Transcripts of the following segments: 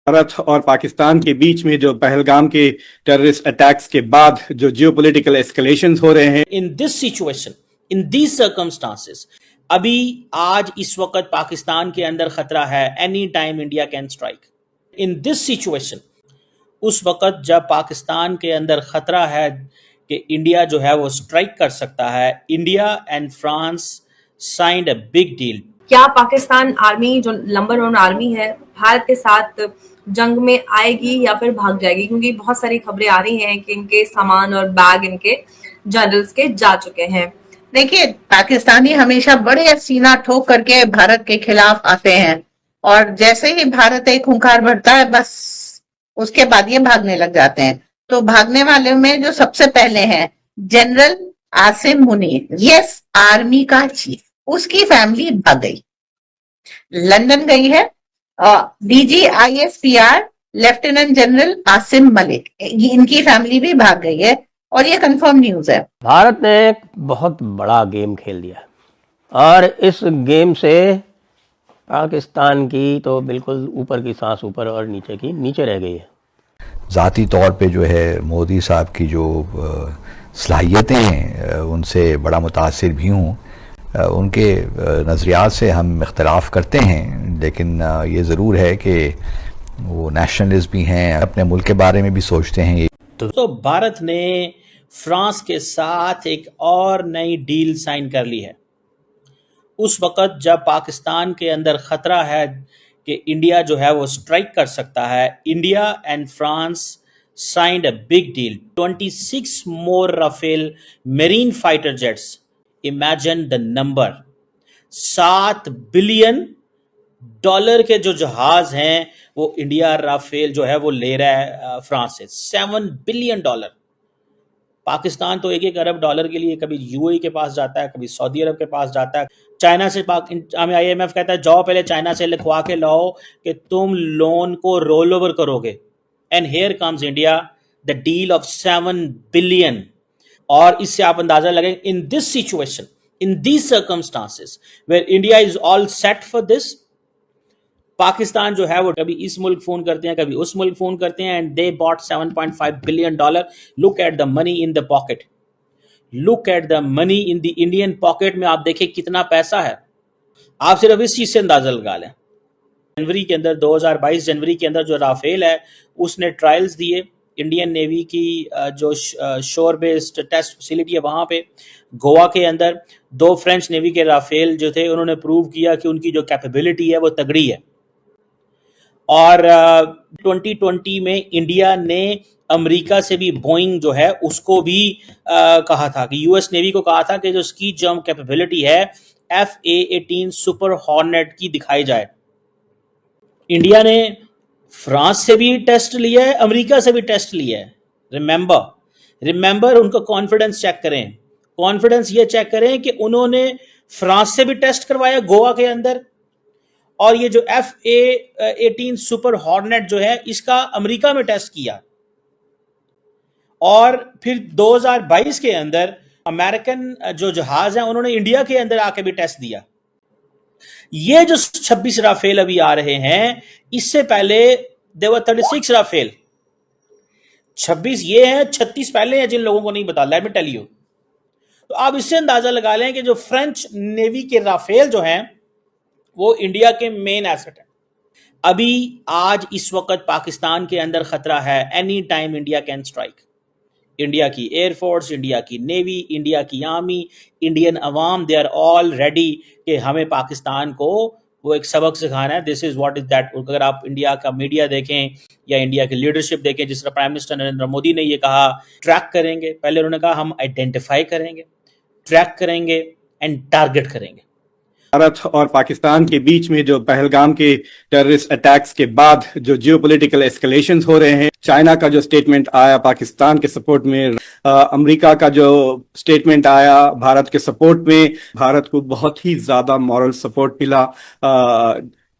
भारत और पाकिस्तान के बीच में जो पहलगाम के टेररिस्ट अटैक्स के बाद जो जियोपॉलिटिकल एस्केलेशंस हो रहे हैं, इन this situation, in these circumstances, अभी आज इस वक्त पाकिस्तान के अंदर खतरा है। Any time India can strike. In this situation, उस वक्त जब पाकिस्तान के अंदर खतरा है कि इंडिया जो है वो स्ट्राइक कर सकता है, India and France signed a big deal. क्या पाकिस्तान आर्मी जो नंबर 1 आर्मी है भारत के साथ जंग में आएगी या फिर भाग जाएगी? क्योंकि बहुत सारी खबरें आ रही हैं कि इनके सामान और बैग इनके जनरल्स के जा चुके हैं। देखिए, पाकिस्तानी हमेशा बड़े सीना ठोक करके भारत के खिलाफ आते हैं और जैसे ही भारत एक हुंकार भरता है बस उसके बाद ये भागने लग जाते हैं। तो भागने वाले में जो सबसे पहले हैं general Asim Munir, yes army का चीफ, उसकी फैमिली भाग गई, लंदन गई है। DG ISPR lieutenant general Asim Malik, इनकी फैमिली भी भाग गई है और ये कंफर्म न्यूज है। भारत ने एक बहुत बड़ा गेम खेल दिया और इस गेम से पाकिस्तान की तो बिल्कुल ऊपर की सांस ऊपर और नीचे की नीचे रह गई है। ज़ाती तौर पे जो है मोदी साहब की जो सलाहियतें हैं उनसे बड़ा मुतासिर भी हूँ। उनके नज़रियात से हम इख्तलाफ करते हैं, लेकिन ये ज़रूर है कि वो नेशनलिस्ट भी हैं, अपने मुल्क के बारे में भी सोचते हैं। तो भारत ने फ्रांस के साथ एक और नई डील साइन कर ली है। उस वक्त जब पाकिस्तान के अंदर खतरा है कि इंडिया जो है वो स्ट्राइक कर सकता है, India and France signed a big deal. 26 more Rafale marine fighter jets, imagine the number. $7 billion के जो जहाज हैं वो इंडिया राफेल जो है वो ले रहा है फ्रांस से। $7 बिलियन। पाकिस्तान तो $1 अरब के लिए कभी यूएई के पास जाता है, कभी सऊदी अरब के पास जाता है। चाइना से आईएमएफ कहता है जाओ पहले चाइना से लिखवा के लाओ कि तुम लोन को रोल ओवर करोगे। And here comes India, the deal of 7 billion. और इससे आप अंदाजा लगाएं, in this situation, in these circumstances where India is all set for this, Pakistan जो है वो कभी इस मुल्क फोन करते हैं, कभी उस मुल्क फोन करते हैं, and they bought $7.5 billion. Look at the money in the pocket, look at the money in the Indian pocket में। आप देखें कितना पैसा है, आप सिर्फ इस चीज से अंदाजा लगा लें। जनवरी के अंदर 2022 जनवरी के अंदर जो राफेल है उसने ट्रायल्स दिए। इंडियन नेवी की जो शोर बेस्ड टेस्ट फैसिलिटी है वहां पे गोवा के अंदर 2 फ्रेंच नेवी के राफेल जो थे उन्होंने प्रूव किया कि उनकी जो कैपेबिलिटी है वो तगड़ी है। और 2020 में इंडिया ने अमेरिका से भी बोइंग जो है उसको भी कहा था कि यूएस नेवी को कहा था कि जो उसकी जंप कैपेबिलिटी है FA-18 सुपर हॉर्नेट की दिखाई जाए। इंडिया ने फ्रांस से भी टेस्ट लिया है, अमेरिका से भी टेस्ट लिया है। रिमेंबर उनका कॉन्फिडेंस चेक करें, कॉन्फिडेंस ये चेक करें कि उन्होंने फ्रांस से भी टेस्ट करवाया गोवा के अंदर, और ये जो FA-18 सुपर हॉर्नेट जो है इसका अमेरिका में टेस्ट किया। और फिर 2022 के अंदर अमेरिकन जो जहाज है उन्होंने इंडिया के अंदर आके भी टेस्ट दिया। ये जो 26 राफेल अभी आ रहे हैं, इससे पहले देवर 36 राफेल। 26 ये है, 36 पहले हैं जिन लोगों को नहीं पता, लेट मी टेल यू। तो आप इससे अंदाजा लगा लें कि जो फ्रेंच नेवी के राफेल जो हैं वो इंडिया के मेन एसेट है। अभी आज इस वक्त पाकिस्तान के अंदर खतरा है, any time India can strike. India की एयरफोर्स, इंडिया की नेवी, इंडिया की army, Indian Awam, they are all ready कि हमें पाकिस्तान को वो एक सबक सिखाना है। This is what is that. अगर आप इंडिया का मीडिया देखें या इंडिया की लीडरशिप देखें, जिस तरह प्राइम मिनिस्टर नरेंद्र मोदी ने ये कहा, ट्रैक करेंगे। पहले उन्होंने कहा हम आइडेंटिफाई करेंगे, ट्रैक करेंगे एंड टारगेट करेंगे। भारत और पाकिस्तान के बीच में जो पहलगाम के टेररिस्ट अटैक्स के बाद जो जियोपॉलिटिकल एस्केलेशंस हो रहे हैं, चाइना का जो स्टेटमेंट आया पाकिस्तान के सपोर्ट में, अमेरिका का जो स्टेटमेंट आया भारत के सपोर्ट में, भारत को बहुत ही ज्यादा मॉरल सपोर्ट मिला।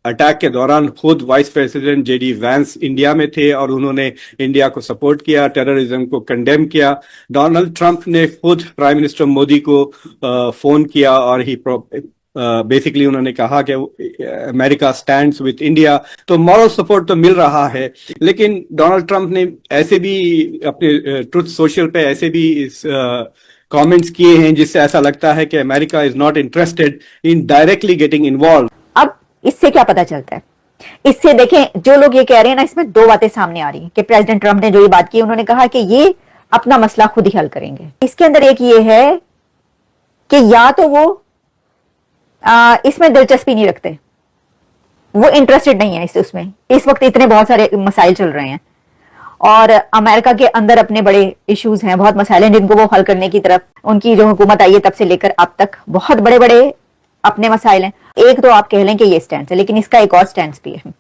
अटैक के दौरान खुद vice president JD Vance India में थे और उन्होंने इंडिया को सपोर्ट किया, टेररिज्म को कंडेम किया। डोनाल्ड ट्रंप ने खुद प्राइम मिनिस्टर मोदी को फोन किया और ही बेसिकली उन्होंने कहा कि अमेरिका स्टैंड्स विद इंडिया, तो मॉरल सपोर्ट तो मिल रहा है। लेकिन डोनाल्ड ट्रंप ने ऐसे भी अपने ट्रुथ सोशल पे ऐसे भी कमेंट्स किए हैं जिससे ऐसा लगता है कि America is not interested in directly getting involve. अब इससे क्या पता चलता है? इससे देखें, जो लोग ये कह रहे हैं ना, इसमें दो बातें सामने आ रही हैं कि प्रेसिडेंट ट्रंप ने जो ये बात की, उन्होंने कहा कि ये अपना मसला खुद ही हल करेंगे। इसके अंदर एक ये है कि या तो वो इसमें दिलचस्पी नहीं रखते, वो इंटरेस्टेड नहीं है उसमें। इस वक्त इतने बहुत सारे मसाइल चल रहे हैं और अमेरिका के अंदर अपने बड़े इश्यूज हैं, बहुत मसाइल हैं जिनको वो हल करने की तरफ, उनकी जो हुकूमत आई है तब से लेकर अब तक बहुत बड़े बड़े अपने मसाइल हैं। एक तो आप कह लें कि ये स्टैंड है, लेकिन इसका एक और स्टैंड भी है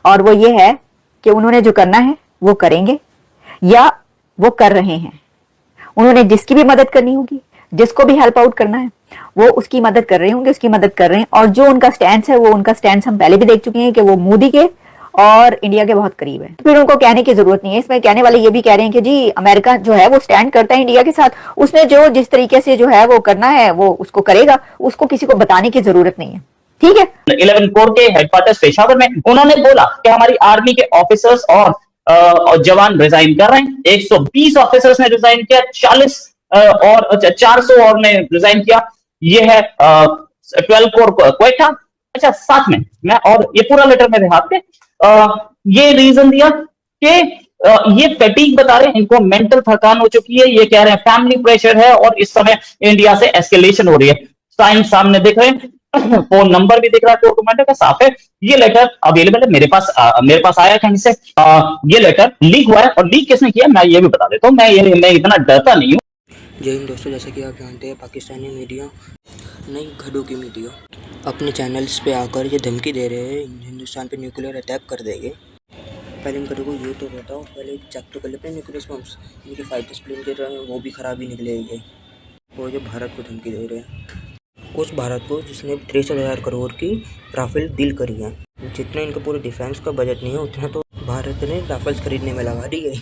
और वो ये है कि उन्होंने जो करना है वो करेंगे या वो कर रहे हैं। उन्होंने जिसकी भी मदद करनी होगी, जिसको भी हेल्प आउट करना है, वो उसकी मदद कर रहे होंगे, उसकी मदद कर रहे हैं। और जो उनका स्टैंड है, वो उनका स्टैंड हम पहले भी देख चुके हैं कि वो मोदी के और इंडिया के बहुत करीब है। फिर उनको कहने की जरूरत नहीं है। इसमें कहने वाले ये भी कह रहे हैं कि जी अमेरिका जो है वो स्टैंड करता है इंडिया के साथ, उसने जो जिस तरीके से जो है वो करना है वो उसको करेगा, उसको किसी को बताने की जरूरत नहीं है। ठीक है। 11 कोर के हेडक्वार्टर्स पेशावर में उन्होंने बोला कि हमारी आर्मी के ऑफिसर्स और जवान रिजाइन कर रहे हैं। 120 ऑफिसर्स ने रिजाइन किया, 40 और 400 और ने रिजाइन किया। ये है 12 कोर क्वेटा। अच्छा, साथ में मैं और ये पूरा लेटर मेरे हाथ पे ये रीजन दिया कि ये फैटिग बता रहे हैं, इनको मेंटल थकान हो चुकी है। ये कह रहे हैं फैमिली प्रेशर है और इस समय इंडिया से एस्केलेशन हो रही है। साइन सामने दिख रहे हैं, फोन नंबर भी दिख रहा है, कोर कमांडर का साफ है। ये लेटर अवेलेबल है मेरे पास आया कहीं से। ये लेटर लीक हुआ है और लीक किसने किया मैं ये भी बता देता हूँ। मैं इतना डरता नहीं हूँ। जय हिंद दोस्तों, जैसा कि आप जानते हैं पाकिस्तानी मीडिया, नई घड़ों की मीडिया अपने चैनल्स पे आकर ये धमकी दे रहे हैं हिंदुस्तान पे न्यूक्लियर अटैक कर देंगे। पहले इन घड़ों को ये तो बताओ, पहले चेक तो कर लेते हैं न्यूक्लियर बम्स, इनके फाइटर प्लेन के वो भी खराब ही निकले ये। और ये भारत को धमकी दे रहे हैं, उस भारत को जिसने 63,000 करोड़ की राफेल डील करी है। जितना इनका पूरे डिफेंस का बजट नहीं है उतना तो भारत ने राफेल्स खरीदने में लगा दी है।